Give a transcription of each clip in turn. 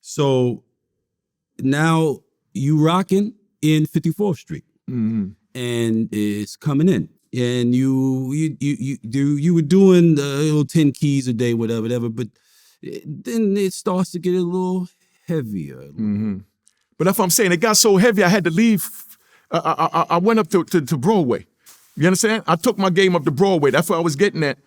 So now you rocking in 54th Street, and it's coming in, and you were doing the little 10 keys a day, whatever, but then it starts to get a little heavier. But that's what I'm saying. It got so heavy, I had to leave. I went up to Broadway. You understand? I took my game up to Broadway. That's what I was getting at.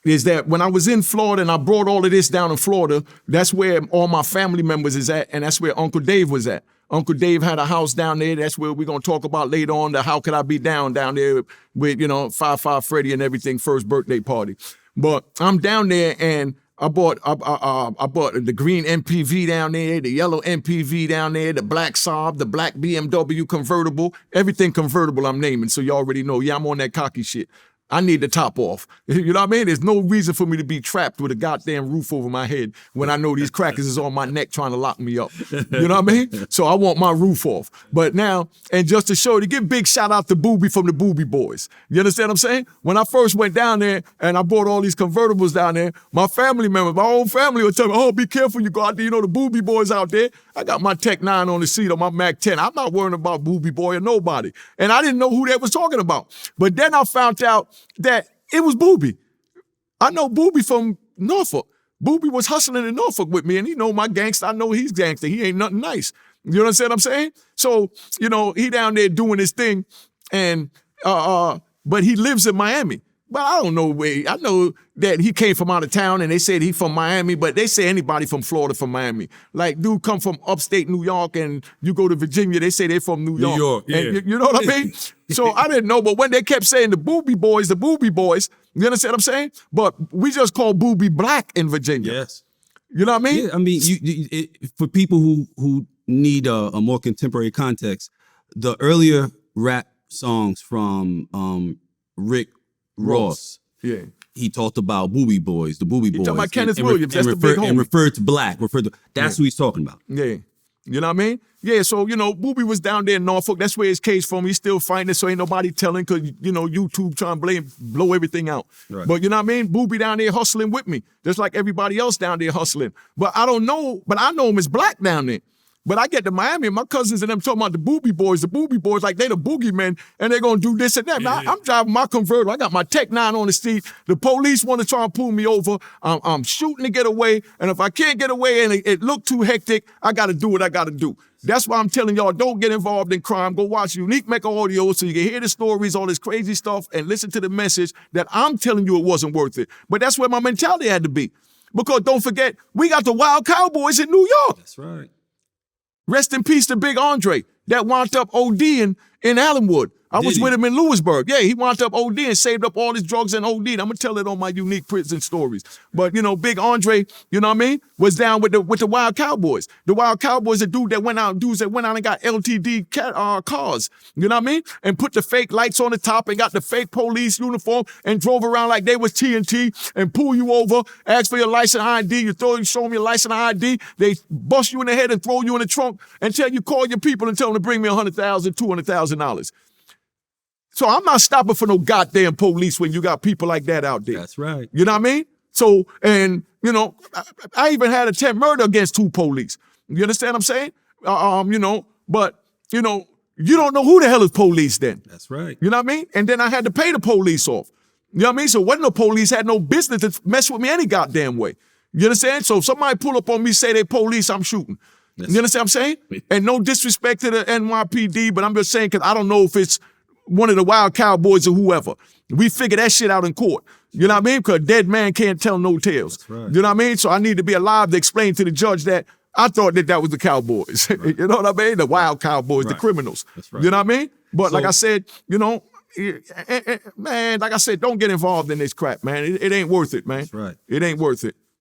Is that when I was in Florida and I brought all of this down in Florida, that's where all my family members is at, and that's where Uncle Dave was at. Uncle Dave had a house down there. That's where we're going to talk about later on, the How Could I Be Down there with, 5-5 Freddy and everything, first birthday party. But I'm down there and I bought the green MPV down there, the yellow MPV down there, the black Saab, the black BMW convertible, everything convertible I'm naming. So you already know, I'm on that cocky shit. I need the top off. You know what I mean? There's no reason for me to be trapped with a goddamn roof over my head when I know these crackers is on my neck trying to lock me up. You know what I mean? So I want my roof off. But now, and just to show you, to give big shout out to Boobie from the Boobie Boys. You understand what I'm saying? When I first went down there and I bought all these convertibles down there, my family members, my whole family would tell me, oh, be careful, you go out there, the Boobie Boys out there. I got my Tech 9 on the seat on my Mac 10. I'm not worrying about Boobie Boy or nobody. And I didn't know who they was talking about. But then I found out that it was Boobie. I know Boobie from Norfolk. Boobie was hustling in Norfolk with me, and he know my gangster. I know he's gangster. He ain't nothing nice. You understand what I'm saying? So, he down there doing his thing, and but he lives in Miami. But I don't know where. I know that he came from out of town, and they said he from Miami, but they say anybody from Florida from Miami. Like, dude come from upstate New York, and you go to Virginia, they say they from New York. New York, yeah. And you know what I mean? So I didn't know, but when they kept saying the Boobie Boys, you understand what I'm saying? But we just call Boobie black in Virginia. Yes. You know what I mean? Yeah, I mean, for people who need a more contemporary context, the earlier rap songs from Rick Ross. Yeah. He talked about Boobie Boys, the Boobie Boys. Talking about Kenneth Williams, that's the big homie. And referred to black, that's who he's talking about. Yeah. You know what I mean? Yeah, so, Boobie was down there in Norfolk. That's where his case from. He's still fighting it, so ain't nobody telling because, YouTube trying to blow everything out. Right. But you know what I mean? Boobie down there hustling with me, just like everybody else down there hustling. But I don't know, but I know him as black down there. But I get to Miami and my cousins and them talking about the Boobie Boys like they the boogeymen and they're going to do this and that. Yeah. I'm driving my convertible. I got my Tech 9 on the seat. The police want to try and pull me over. I'm shooting to get away. And if I can't get away and it look too hectic, I got to do what I got to do. That's why I'm telling y'all, don't get involved in crime. Go watch Unique Mecca audio so you can hear the stories, all this crazy stuff, and listen to the message that I'm telling you it wasn't worth it. But that's where my mentality had to be. Because don't forget, we got the Wild Cowboys in New York. That's right. Rest in peace to Big Andre that wound up ODing in Allenwood. I was with him in Lewisburg. Yeah, he wound up ODing, saved up all his drugs and OD'd. I'm going to tell it on my Unique Prison Stories. But, Big Andre, you know what I mean, was down with the Wild Cowboys. The Wild Cowboys, dudes that went out and got LTD cars, you know what I mean, and put the fake lights on the top and got the fake police uniform and drove around like they was TNT and pull you over, ask for your license ID, show them your license ID, they bust you in the head and throw you in the trunk and tell you, call your people and tell them to bring me $100,000, $200,000. So I'm not stopping for no goddamn police when you got people like that out there. That's right. You know what I mean? So, and, I even had attempt murder against 2 police. You understand what I'm saying? But, you don't know who the hell is police then. That's right. You know what I mean? And then I had to pay the police off. You know what I mean? So wasn't the police had no business to mess with me any goddamn way. You understand? So if somebody pull up on me, say they police, I'm shooting. Yes. You understand what I'm saying? And no disrespect to the NYPD, but I'm just saying because I don't know if it's one of the Wild Cowboys or whoever. We figure that shit out in court. You know what I mean? Because a dead man can't tell no tales. That's right. You know what I mean? So I need to be alive to explain to the judge that I thought that was the Cowboys. Right. You know what I mean? The Wild Cowboys, right. The criminals. That's right. You know what I mean? But like I said, man, like I said, don't get involved in this crap, man. It ain't worth it, man. That's right. It ain't worth it.